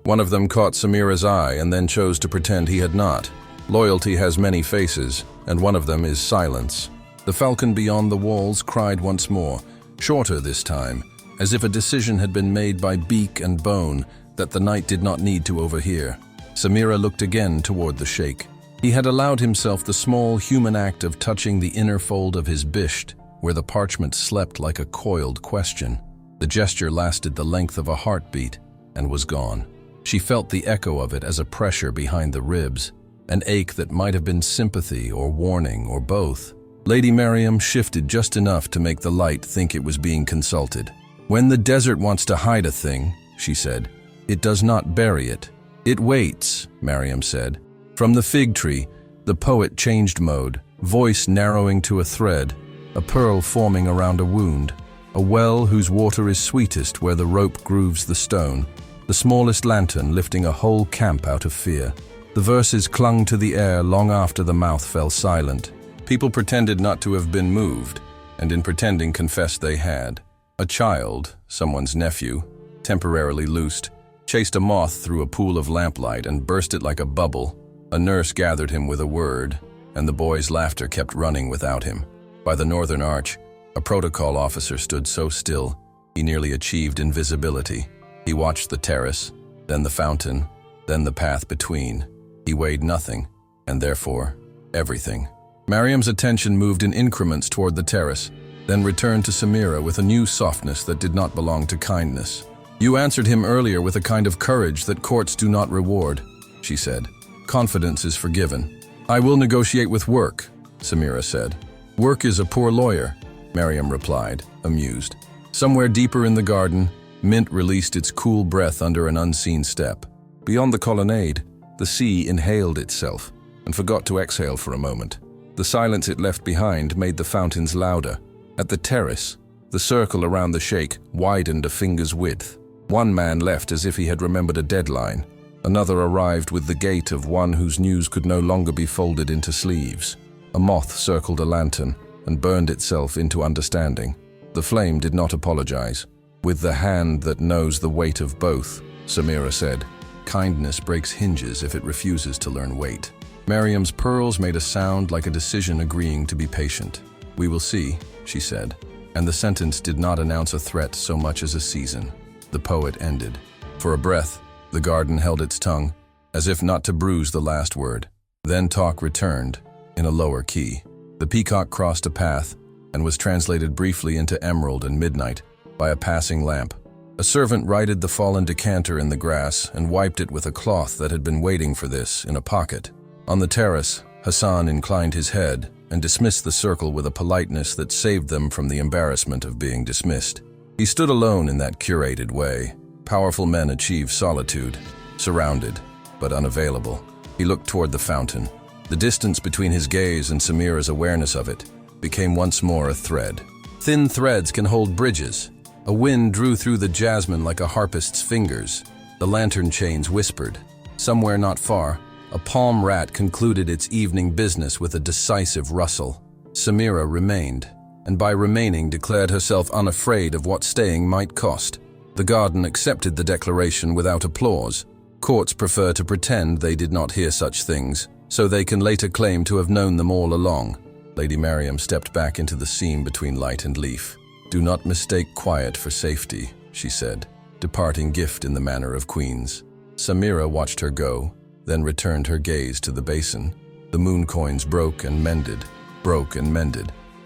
One of them caught Samira's eye and then chose to pretend he had not. Loyalty has many faces, and one of them is silence. The falcon beyond the walls cried once more, shorter this time, as if a decision had been made by beak and bone that the night did not need to overhear. Samira looked again toward the Sheikh. He had allowed himself the small human act of touching the inner fold of his bisht, where the parchment slept like a coiled question. The gesture lasted the length of a heartbeat and was gone. She felt the echo of it as a pressure behind the ribs, an ache that might have been sympathy or warning or both. Lady Mariam shifted just enough to make the light think it was being consulted. "When the desert wants to hide a thing," she said, "it does not bury it. It waits," Mariam said. From the fig tree, the poet changed mode, voice narrowing to a thread, a pearl forming around a wound, a well whose water is sweetest where the rope grooves the stone, the smallest lantern lifting a whole camp out of fear. The verses clung to the air long after the mouth fell silent. People pretended not to have been moved, and in pretending confessed they had. A child, someone's nephew, temporarily loosed, chased a moth through a pool of lamplight and burst it like a bubble. A nurse gathered him with a word, and the boy's laughter kept running without him. By the northern arch, a protocol officer stood so still, he nearly achieved invisibility. He watched the terrace, then the fountain, then the path between. He weighed nothing, and therefore, everything. Mariam's attention moved in increments toward the terrace, then returned to Samira with a new softness that did not belong to kindness. "You answered him earlier with a kind of courage that courts do not reward," she said. "Confidence is forgiven." "I will negotiate with work," Samira said. "Work is a poor lawyer," Mariam replied, amused. Somewhere deeper in the garden, mint released its cool breath under an unseen step. Beyond the colonnade, the sea inhaled itself and forgot to exhale for a moment. The silence it left behind made the fountains louder. At the terrace, the circle around the Sheikh widened a finger's width. One man left as if he had remembered a deadline. Another arrived with the gait of one whose news could no longer be folded into sleeves. A moth circled a lantern and burned itself into understanding. The flame did not apologize. "With the hand that knows the weight of both," Samira said. "Kindness breaks hinges if it refuses to learn weight." Mariam's pearls made a sound like a decision agreeing to be patient. "We will see," she said, and the sentence did not announce a threat so much as a season. The poet ended. For a breath, the garden held its tongue, as if not to bruise the last word. Then talk returned, in a lower key. The peacock crossed a path and was translated briefly into emerald and midnight by a passing lamp. A servant righted the fallen decanter in the grass and wiped it with a cloth that had been waiting for this in a pocket. On the terrace, Hassan inclined his head and dismissed the circle with a politeness that saved them from the embarrassment of being dismissed. He stood alone in that curated way. Powerful men achieve solitude, surrounded, but unavailable. He looked toward the fountain. The distance between his gaze and Samira's awareness of it became once more a thread. Thin threads can hold bridges. A wind drew through the jasmine like a harpist's fingers. The lantern chains whispered. Somewhere not far, a palm rat concluded its evening business with a decisive rustle. Samira remained, and by remaining declared herself unafraid of what staying might cost. The garden accepted the declaration without applause. Courts prefer to pretend they did not hear such things, so they can later claim to have known them all along. Lady Mariam stepped back into the seam between light and leaf. "Do not mistake quiet for safety," she said, departing gift in the manner of queens. Samira watched her go, then returned her gaze to the basin. The moon coins broke and mended.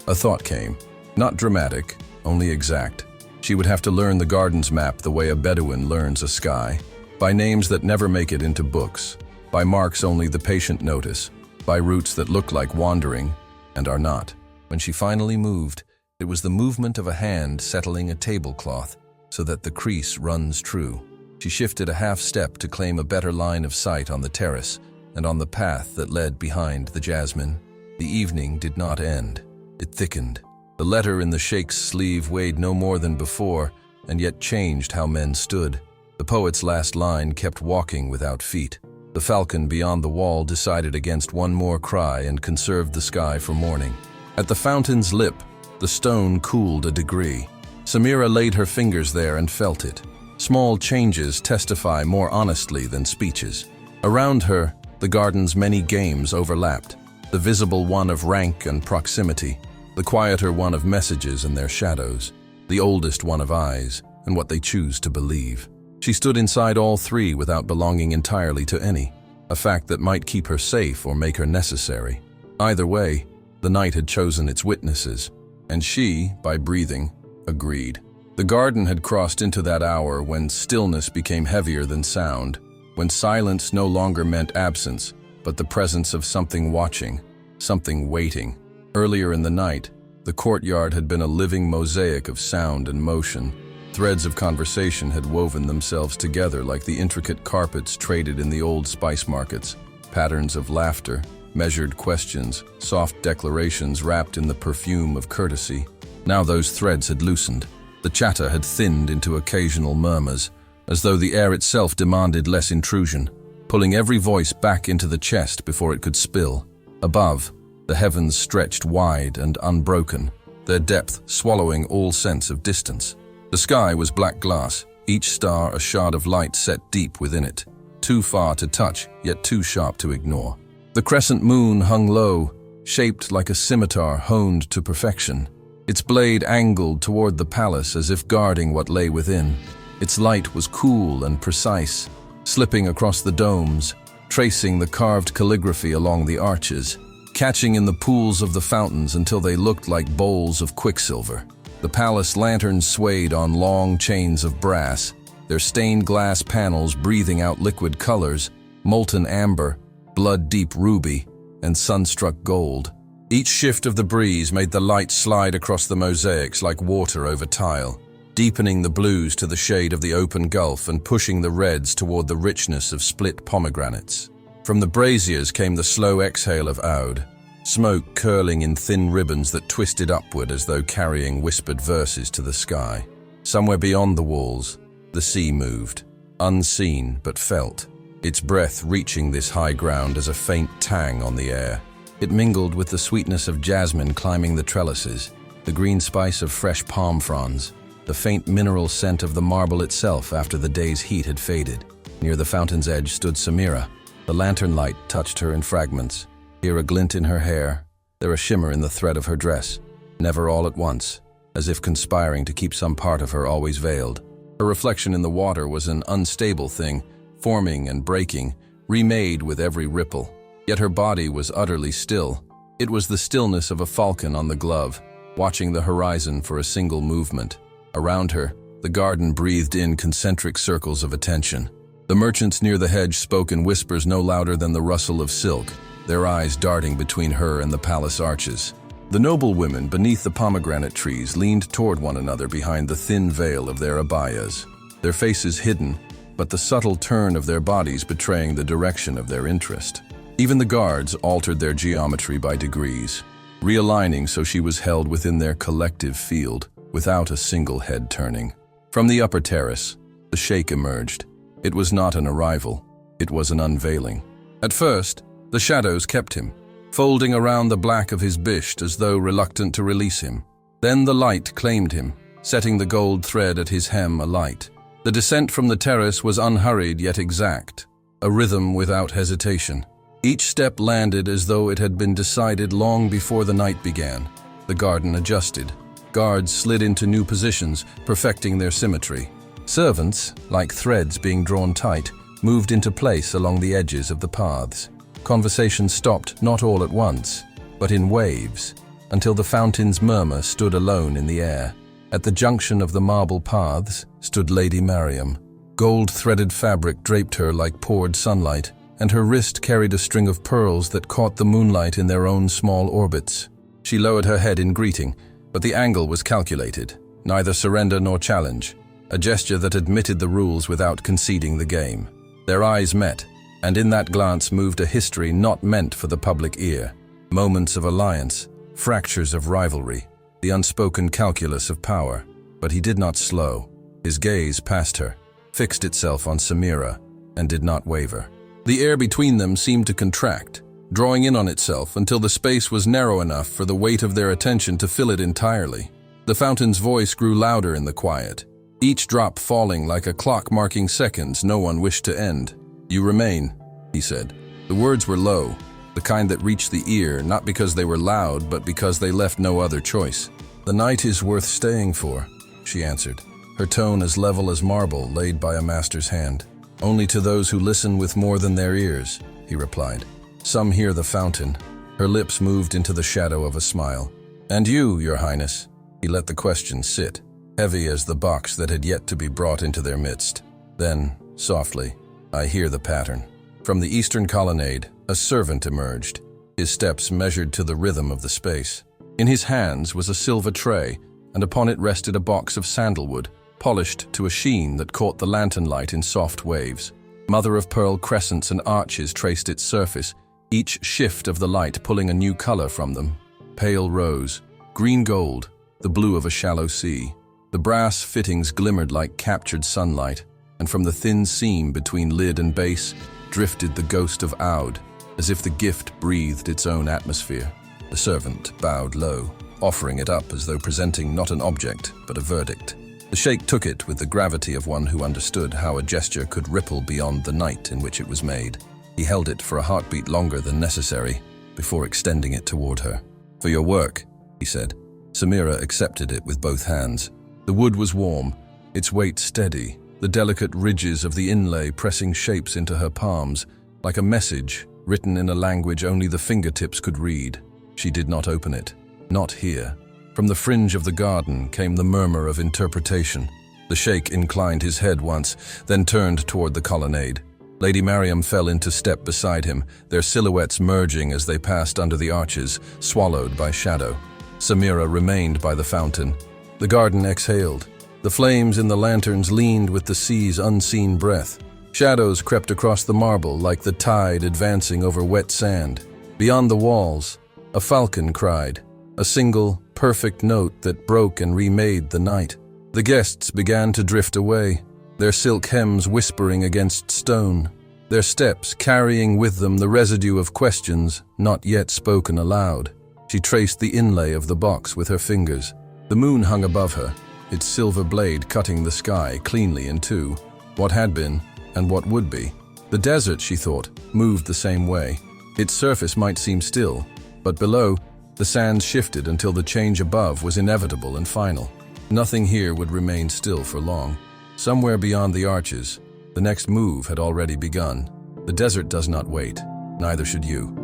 A thought came, not dramatic, only exact. She would have to learn the garden's map the way a Bedouin learns a sky, by names that never make it into books, by marks only the patient notice, by routes that look like wandering and are not. When she finally moved, it was the movement of a hand settling a tablecloth so that the crease runs true. She shifted a half step to claim a better line of sight on the terrace and on the path that led behind the jasmine. The evening did not end. It thickened. The letter in the Sheikh's sleeve weighed no more than before, and yet changed how men stood. The poet's last line kept walking without feet. The falcon beyond the wall decided against one more cry and conserved the sky for morning. At the fountain's lip, the stone cooled a degree. Samira laid her fingers there and felt it. Small changes testify more honestly than speeches. Around her, the garden's many games overlapped. The visible one of rank and proximity, the quieter one of messages and their shadows, the oldest one of eyes and what they choose to believe. She stood inside all three without belonging entirely to any, a fact that might keep her safe or make her necessary. Either way, the night had chosen its witnesses, and she, by breathing, agreed. The garden had crossed into that hour when stillness became heavier than sound, when silence no longer meant absence, but the presence of something watching, something waiting. Earlier in the night, the courtyard had been a living mosaic of sound and motion. Threads of conversation had woven themselves together like the intricate carpets traded in the old spice markets. Patterns of laughter, measured questions, soft declarations wrapped in the perfume of courtesy. Now those threads had loosened. The chatter had thinned into occasional murmurs, as though the air itself demanded less intrusion, pulling every voice back into the chest before it could spill. Above, the heavens stretched wide and unbroken, their depth swallowing all sense of distance. The sky was black glass, each star a shard of light set deep within it. too far to touch, yet too sharp to ignore. The crescent moon hung low, shaped like a scimitar honed to perfection. Its blade angled toward the palace as if guarding what lay within. Its light was cool and precise, slipping across the domes, tracing the carved calligraphy along the arches, catching in the pools of the fountains until they looked like bowls of quicksilver. The palace lanterns swayed on long chains of brass, their stained glass panels breathing out liquid colors, molten amber, blood-deep ruby, and sunstruck gold. Each shift of the breeze made the light slide across the mosaics like water over tile, deepening the blues to the shade of the open gulf and pushing the reds toward the richness of split pomegranates. From the braziers came the slow exhale of oud, smoke curling in thin ribbons that twisted upward as though carrying whispered verses to the sky. Somewhere beyond the walls, the sea moved, unseen but felt, its breath reaching this high ground as a faint tang on the air. It mingled with the sweetness of jasmine climbing the trellises, the green spice of fresh palm fronds, the faint mineral scent of the marble itself after the day's heat had faded. Near the fountain's edge stood Samira. The lantern light touched her in fragments, here a glint in her hair, there a shimmer in the thread of her dress, never all at once, as if conspiring to keep some part of her always veiled. Her reflection in the water was an unstable thing, forming and breaking, remade with every ripple. Yet her body was utterly still. It was the stillness of a falcon on the glove, watching the horizon for a single movement. Around her, the garden breathed in concentric circles of attention. The merchants near the hedge spoke in whispers no louder than the rustle of silk, their eyes darting between her and the palace arches. The noble women beneath the pomegranate trees leaned toward one another behind the thin veil of their abayas, their faces hidden, but the subtle turn of their bodies betraying the direction of their interest. Even the guards altered their geometry by degrees, realigning so she was held within their collective field, without a single head turning. From the upper terrace, the Sheikh emerged. It was not an arrival, it was an unveiling. At first, the shadows kept him, folding around the black of his bisht as though reluctant to release him. Then the light claimed him, setting the gold thread at his hem alight. The descent from the terrace was unhurried yet exact, a rhythm without hesitation. Each step landed as though it had been decided long before the night began. The garden adjusted. Guards slid into new positions, perfecting their symmetry. Servants, like threads being drawn tight, moved into place along the edges of the paths. Conversation stopped not all at once, but in waves, until the fountain's murmur stood alone in the air. At the junction of the marble paths stood Lady Mariam. Gold-threaded fabric draped her like poured sunlight, and her wrist carried a string of pearls that caught the moonlight in their own small orbits. She lowered her head in greeting, but the angle was calculated, neither surrender nor challenge, a gesture that admitted the rules without conceding the game. Their eyes met, and in that glance moved a history not meant for the public ear. Moments of alliance, fractures of rivalry, the unspoken calculus of power. But he did not slow. His gaze passed her, fixed itself on Samira, and did not waver. The air between them seemed to contract, drawing in on itself until the space was narrow enough for the weight of their attention to fill it entirely. The fountain's voice grew louder in the quiet, each drop falling like a clock marking seconds no one wished to end. "You remain," he said. The words were low, the kind that reached the ear not because they were loud but because they left no other choice. "The night is worth staying for," she answered, her tone as level as marble laid by a master's hand. "Only to those who listen with more than their ears," he replied. "Some hear the fountain." Her lips moved into the shadow of a smile. "And you, Your Highness?" He let the question sit, heavy as the box that had yet to be brought into their midst. Then, softly, "I hear the pattern." From the eastern colonnade, a servant emerged, his steps measured to the rhythm of the space. In his hands was a silver tray, and upon it rested a box of sandalwood, polished to a sheen that caught the lantern light in soft waves. Mother-of-pearl crescents and arches traced its surface, each shift of the light pulling a new color from them. Pale rose, green gold, the blue of a shallow sea. The brass fittings glimmered like captured sunlight, and from the thin seam between lid and base drifted the ghost of oud, as if the gift breathed its own atmosphere. The servant bowed low, offering it up as though presenting not an object, but a verdict. The sheikh took it with the gravity of one who understood how a gesture could ripple beyond the night in which it was made. He held it for a heartbeat longer than necessary before extending it toward her. "For your work," he said. Samira accepted it with both hands. The wood was warm, its weight steady, the delicate ridges of the inlay pressing shapes into her palms, like a message written in a language only the fingertips could read. She did not open it. Not here. From the fringe of the garden came the murmur of interpretation. The sheikh inclined his head once, then turned toward the colonnade. Lady Mariam fell into step beside him, their silhouettes merging as they passed under the arches, swallowed by shadow. Samira remained by the fountain. The garden exhaled. The flames in the lanterns leaned with the sea's unseen breath. Shadows crept across the marble like the tide advancing over wet sand. Beyond the walls, a falcon cried, a single, perfect note that broke and remade the night. The guests began to drift away, their silk hems whispering against stone, their steps carrying with them the residue of questions not yet spoken aloud. She traced the inlay of the box with her fingers. The moon hung above her, its silver blade cutting the sky cleanly in two. What had been, and what would be. The desert, she thought, moved the same way. Its surface might seem still, but below, the sands shifted until the change above was inevitable and final. Nothing here would remain still for long. Somewhere beyond the arches, the next move had already begun. The desert does not wait, neither should you.